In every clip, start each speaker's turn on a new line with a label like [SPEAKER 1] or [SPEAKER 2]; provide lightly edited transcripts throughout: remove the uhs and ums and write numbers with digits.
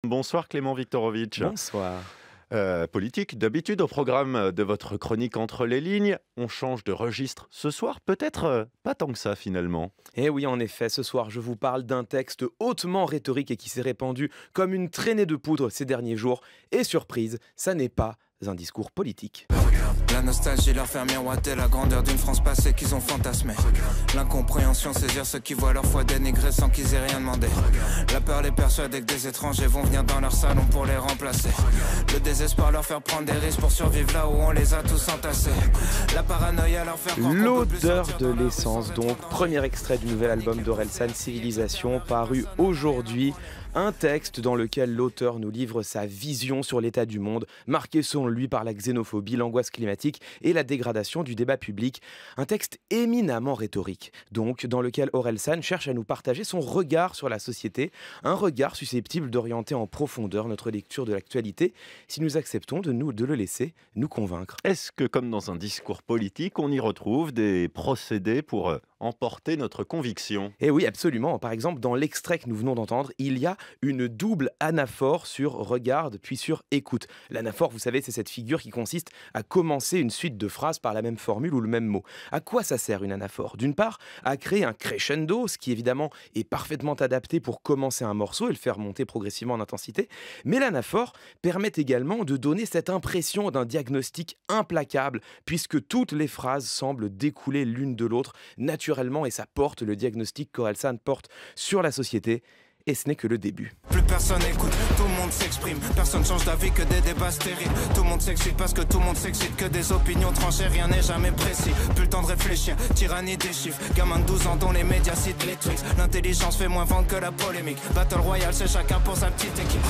[SPEAKER 1] Bonsoir Clément Viktorovitch.
[SPEAKER 2] Bonsoir.
[SPEAKER 1] Politique, d'habitude au programme de votre chronique Entre les lignes, on change de registre. Ce soir, peut-être pas tant que ça finalement.
[SPEAKER 2] Et oui, en effet, ce soir, je vous parle d'un texte hautement rhétorique et qui s'est répandu comme une traînée de poudre ces derniers jours. Et surprise, ça n'est pas un discours politique.
[SPEAKER 3] La nostalgie leur fait miroiter la grandeur d'une France passée qu'ils ont fantasmée. L'incompréhension saisir ceux qui voient leur foi dénigrée sans qu'ils aient rien demandé. La peur les persuader que des étrangers vont venir dans leur salon pour les remplacer. Le désespoir leur faire prendre des risques pour survivre là où on les a tous entassés. La paranoïa leur faire croire qu'on peut plus
[SPEAKER 2] L'odeur
[SPEAKER 3] sortir
[SPEAKER 2] de
[SPEAKER 3] leur
[SPEAKER 2] l'essence,
[SPEAKER 3] maison.
[SPEAKER 2] donc, premier extrait du nouvel album d'Orelsan, Civilisation, paru aujourd'hui. Un texte dans lequel l'auteur nous livre sa vision sur l'état du monde, marqué selon lui par la xénophobie, l'angoisse climatique et la dégradation du débat public. Un texte éminemment rhétorique, donc, dans lequel Orelsan cherche à nous partager son regard sur la société, un regard susceptible d'orienter en profondeur notre lecture de l'actualité, si nous acceptons de le laisser nous convaincre.
[SPEAKER 1] Est-ce que, comme dans un discours politique, on y retrouve des procédés pour emporter notre conviction?
[SPEAKER 2] Et oui, absolument. Par exemple, dans l'extrait que nous venons d'entendre, il y a une double anaphore sur regarde puis sur écoute. L'anaphore, vous savez, c'est cette figure qui consiste à commencer une suite de phrases par la même formule ou le même mot. À quoi ça sert une anaphore? D'une part, à créer un crescendo, ce qui évidemment est parfaitement adapté pour commencer un morceau et le faire monter progressivement en intensité. Mais l'anaphore permet également de donner cette impression d'un diagnostic implacable, puisque toutes les phrases semblent découler l'une de l'autre naturellement, et ça porte le diagnostic qu'Orelsan porte sur la société. Et ce n'est que le début.
[SPEAKER 3] Plus personne écoute, tout le monde s'exprime. Personne change d'avis que des débats stériles. Tout le monde s'excite parce que tout le monde s'excite. Que des opinions tranchées, rien n'est jamais précis. Plus le temps de réfléchir, tyrannie des chiffres. Gamin de 12 ans dont les médias citent les tricks. L'intelligence fait moins vendre que la polémique. Battle Royale, c'est chacun pour sa petite équipe.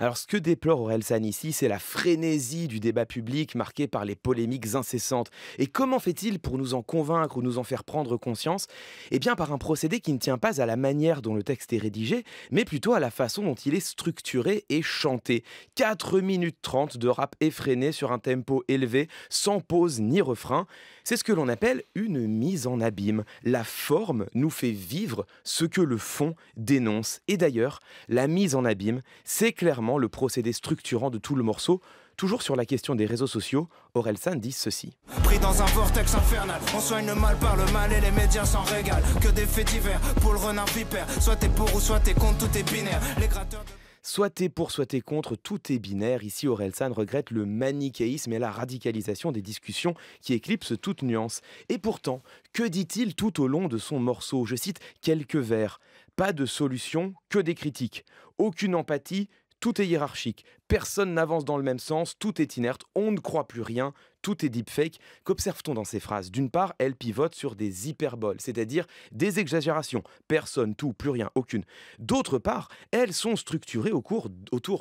[SPEAKER 2] Alors ce que déplore Orelsan ici, c'est la frénésie du débat public marquée par les polémiques incessantes. Et comment fait-il pour nous en convaincre ou nous en faire prendre conscience? Eh bien par un procédé qui ne tient pas à la manière dont le texte est rédigé, mais plutôt à la façon dont il est structuré et chanté. 4 minutes 30 de rap effréné sur un tempo élevé, sans pause ni refrain. C'est ce que l'on appelle une mise en abîme. La forme nous fait vivre ce que le fond dénonce. Et d'ailleurs, la mise en abîme, c'est clairement le procédé structurant de tout le morceau. Toujours sur la question des réseaux sociaux, Orelsan dit ceci.
[SPEAKER 3] Pris dans un vortex infernal, on soigne le mal par le mal et les médias s'en régalent. Que des faits divers, pour le renard vipère. Soit t'es pour ou soit t'es contre, tout est binaire. Les gratteurs de...
[SPEAKER 2] Soit t'es pour, soit t'es contre, tout est binaire. Ici, Orelsan regrette le manichéisme et la radicalisation des discussions qui éclipsent toute nuance. Et pourtant, que dit-il tout au long de son morceau? Je cite quelques vers. Pas de solution, que des critiques. Aucune empathie, tout est hiérarchique. Personne n'avance dans le même sens, tout est inerte, on ne croit plus rien, tout est deepfake. Qu'observe-t-on dans ces phrases? D'une part, elles pivotent sur des hyperboles, c'est-à-dire des exagérations. Personne, tout, plus rien, aucune. D'autre part, elles sont structurées autour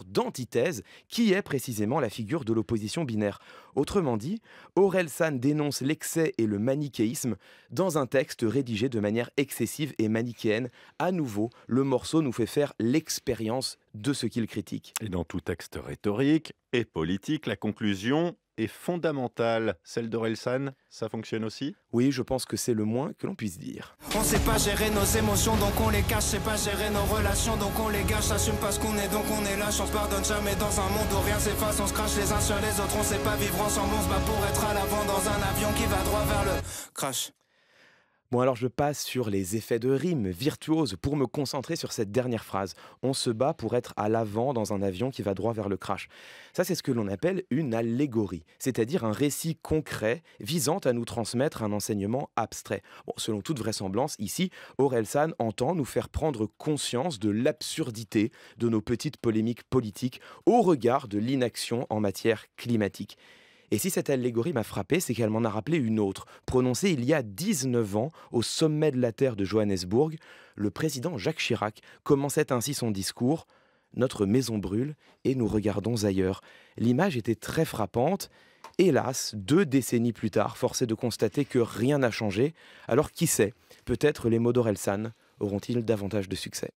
[SPEAKER 2] d'antithèses, qui est précisément la figure de l'opposition binaire. Autrement dit, Orelsan dénonce l'excès et le manichéisme dans un texte rédigé de manière excessive et manichéenne. À nouveau, le morceau nous fait faire l'expérience de ce qu'il critique.
[SPEAKER 1] Et dans tout texte rhétorique et politique, la conclusion est fondamentale. Celle d'Orelsan, ça fonctionne aussi?
[SPEAKER 2] Oui, je pense que c'est le moins que l'on puisse dire.
[SPEAKER 3] On sait pas gérer nos émotions donc on les cache. Sait pas gérer nos relations donc on les gâche. Assume pas ce qu'on est donc on est lâche. On se pardonne jamais dans un monde où rien s'efface. On se crache les uns sur les autres. On sait pas vivre ensemble. On se bat pour être à l'avant dans un avion qui va droit vers le crash.
[SPEAKER 2] Bon, alors je passe sur les effets de rime virtuoses pour me concentrer sur cette dernière phrase. On se bat pour être à l'avant dans un avion qui va droit vers le crash. Ça, c'est ce que l'on appelle une allégorie, c'est-à-dire un récit concret visant à nous transmettre un enseignement abstrait. Bon, selon toute vraisemblance, ici, Orelsan entend nous faire prendre conscience de l'absurdité de nos petites polémiques politiques au regard de l'inaction en matière climatique. Et si cette allégorie m'a frappé, c'est qu'elle m'en a rappelé une autre, prononcée il y a 19 ans au sommet de la Terre de Johannesburg. Le président Jacques Chirac commençait ainsi son discours « Notre maison brûle et nous regardons ailleurs ». L'image était très frappante. Hélas, 2 décennies plus tard, force est de constater que rien n'a changé. Alors qui sait, peut-être les mots d'Orelsan auront-ils davantage de succès.